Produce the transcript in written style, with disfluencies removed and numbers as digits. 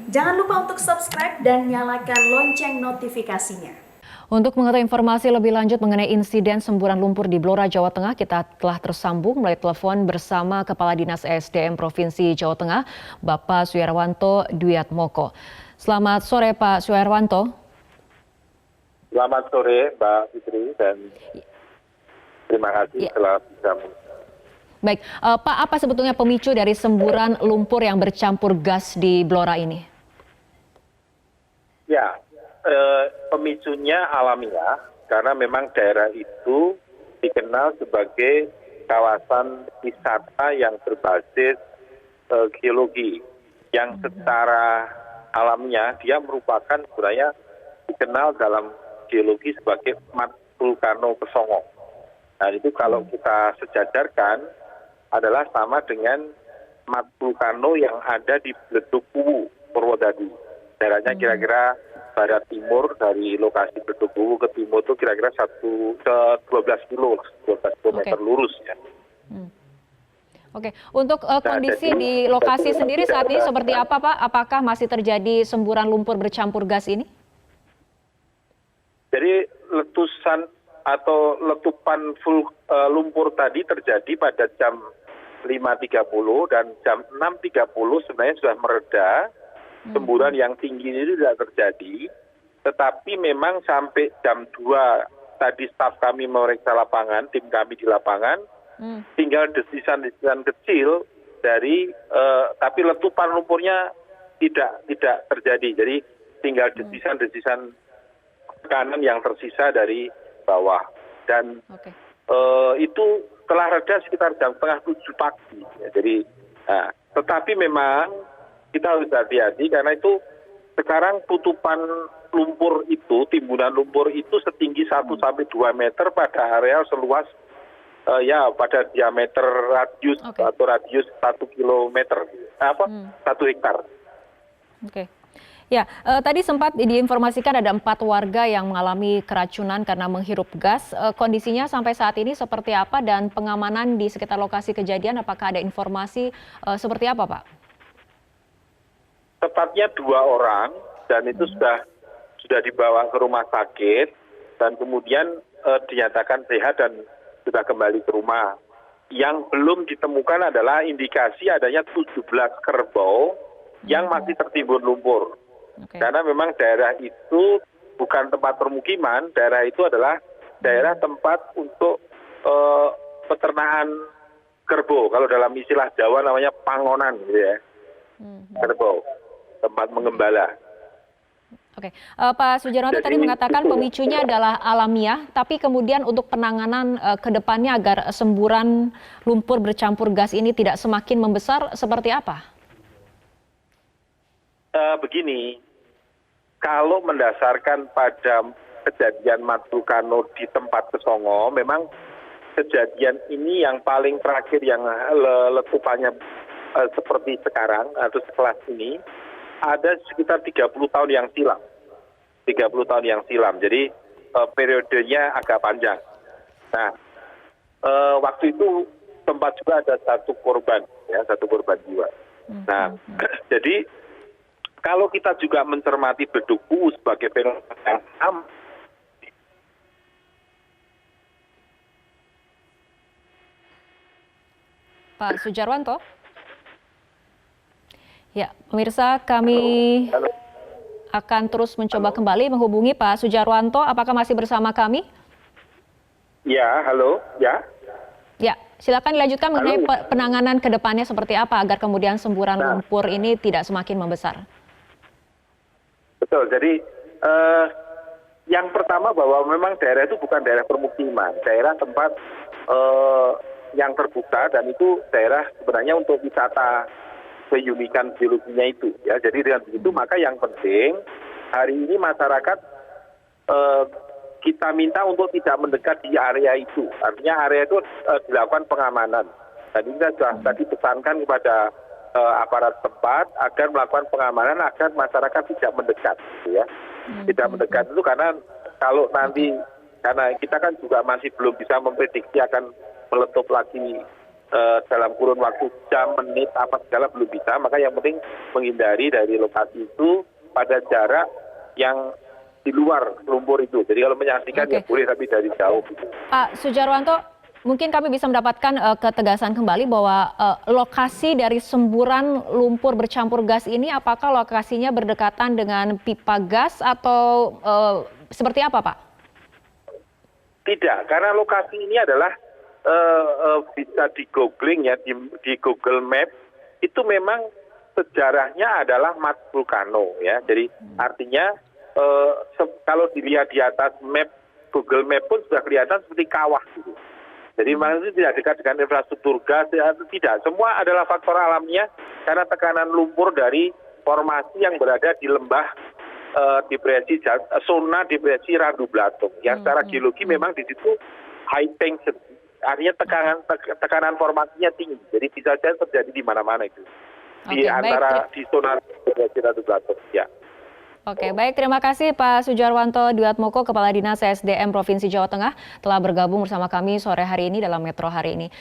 Jangan lupa untuk subscribe dan nyalakan lonceng notifikasinya. Untuk mengetahui informasi lebih lanjut mengenai insiden semburan lumpur di Blora, Jawa Tengah, kita telah tersambung melalui telepon bersama Kepala Dinas ESDM Provinsi Jawa Tengah, Bapak Suyarwanto Dwiatmoko. Selamat sore, Pak Suyarwanto. Selamat sore, Mbak Fitri, dan terima kasih telah bisa. Baik, Pak, apa sebetulnya pemicu dari semburan lumpur yang bercampur gas di Blora ini? Ya, pemicunya alamiah karena memang daerah itu dikenal sebagai kawasan wisata yang berbasis geologi, yang secara alamiah dia merupakan sebenarnya dikenal dalam geologi sebagai mat vulkano Kesongo. Nah itu kalau kita sejajarkan adalah sama dengan mat vulkano yang ada di Bledug Wuwu, Purwodadi. Daerahnya kira-kira barat timur dari lokasi Bledug Wuwu ke timur itu kira-kira 12 kilometer lurus ya. Oke, untuk kondisi di lokasi sendiri saat ini seperti apa, Pak? Apakah masih terjadi semburan lumpur bercampur gas ini? Jadi letusan atau letupan lumpur tadi terjadi pada jam 5.30 dan jam 6.30 sebenarnya sudah mereda. Semburan yang tinggi ini tidak terjadi, tetapi memang sampai jam 2 tadi staf kami memeriksa lapangan, tim kami di lapangan, tinggal desisan-desisan kecil dari, tapi letupan lumpurnya tidak terjadi. Jadi tinggal desisan-desisan tekanan yang tersisa dari bawah. Dan itu telah reda sekitar jam setengah 7 pagi. Ya, jadi, tetapi memang kita harus hati-hati karena itu sekarang tutupan lumpur itu, timbunan lumpur itu setinggi 1 sampai 2 meter pada area seluas pada diameter radius atau radius 1 kilometer, 1 hektar. Oke. Ya, tadi sempat diinformasikan ada 4 warga yang mengalami keracunan karena menghirup gas. Kondisinya sampai saat ini seperti apa dan pengamanan di sekitar lokasi kejadian, apakah ada informasi seperti apa, Pak? Tepatnya 2 orang dan itu sudah dibawa ke rumah sakit dan kemudian dinyatakan sehat dan sudah kembali ke rumah. Yang belum ditemukan adalah indikasi adanya 17 kerbau yang masih tertimbun lumpur. Karena memang daerah itu bukan tempat permukiman, daerah itu adalah daerah tempat untuk peternakan kerbau. Kalau dalam istilah Jawa namanya pangonan, gitu ya. Kerbau, tempat mengembala. Oke, Pak Sujarwanto tadi mengatakan pemicunya adalah alamiah, tapi kemudian untuk penanganan ke depannya agar semburan lumpur bercampur gas ini tidak semakin membesar, seperti apa? Begini, kalau mendasarkan pada kejadian mat vulkano di tempat Kesongo, memang kejadian ini yang paling terakhir yang letupannya seperti sekarang atau sekelas ini, ada sekitar 30 tahun yang silam. 30 tahun yang silam, jadi periodenya agak panjang. Nah, waktu itu sempat juga ada 1 korban, ya, 1 korban jiwa. Nah, jadi kalau kita juga mencermati Bledug Wuwu sebagai fenomena yang sama, Pak Sujarwanto? Ya, pemirsa, kami akan terus mencoba kembali menghubungi Pak Sujarwanto. Apakah masih bersama kami? Ya, halo, ya. Ya, silakan dilanjutkan mengenai penanganan ke depannya seperti apa agar kemudian semburan lumpur ini tidak semakin membesar. Betul, jadi yang pertama bahwa memang daerah itu bukan daerah permukiman, daerah tempat yang terbuka dan itu daerah sebenarnya untuk wisata keunikan geologinya itu. Ya, jadi dengan begitu maka yang penting hari ini masyarakat kita minta untuk tidak mendekat di area itu. Artinya area itu dilakukan pengamanan. Tadi kita sudah tadi pesankan kepada aparat tempat agar melakukan pengamanan agar masyarakat tidak mendekat, gitu ya. Tidak mendekat itu karena kalau nanti karena kita kan juga masih belum bisa memprediksi akan meletup lagi dalam kurun waktu jam, menit, apa segala belum bisa. Maka yang penting menghindari dari lokasi itu pada jarak yang di luar lumpur itu. Jadi kalau menyaksikan ya boleh, tapi dari jauh. Pak Sujarwanto, mungkin kami bisa mendapatkan ketegasan kembali bahwa lokasi dari semburan lumpur bercampur gas ini apakah lokasinya berdekatan dengan pipa gas atau seperti apa, Pak? Tidak, karena lokasi ini adalah bisa di googling ya, di Google Map itu memang sejarahnya adalah Mars Vulcano ya. Jadi artinya kalau dilihat di atas map Google Map pun sudah kelihatan seperti kawah gitu. Jadi memang itu tidak dekat dengan infrastruktur gas, tidak. Semua adalah faktor alamiah karena tekanan lumpur dari formasi yang berada di lembah depresi zona depresi Randu Blatung. Yang secara geologi memang di situ high tension. Artinya tekanan formasinya tinggi, jadi bisa saja terjadi di mana-mana itu. Di antara di zona Randu Blatung, ya. Oke, baik. Terima kasih Pak Sujarwanto Dwiatmoko, Kepala Dinas ESDM Provinsi Jawa Tengah, telah bergabung bersama kami sore hari ini dalam Metro hari ini.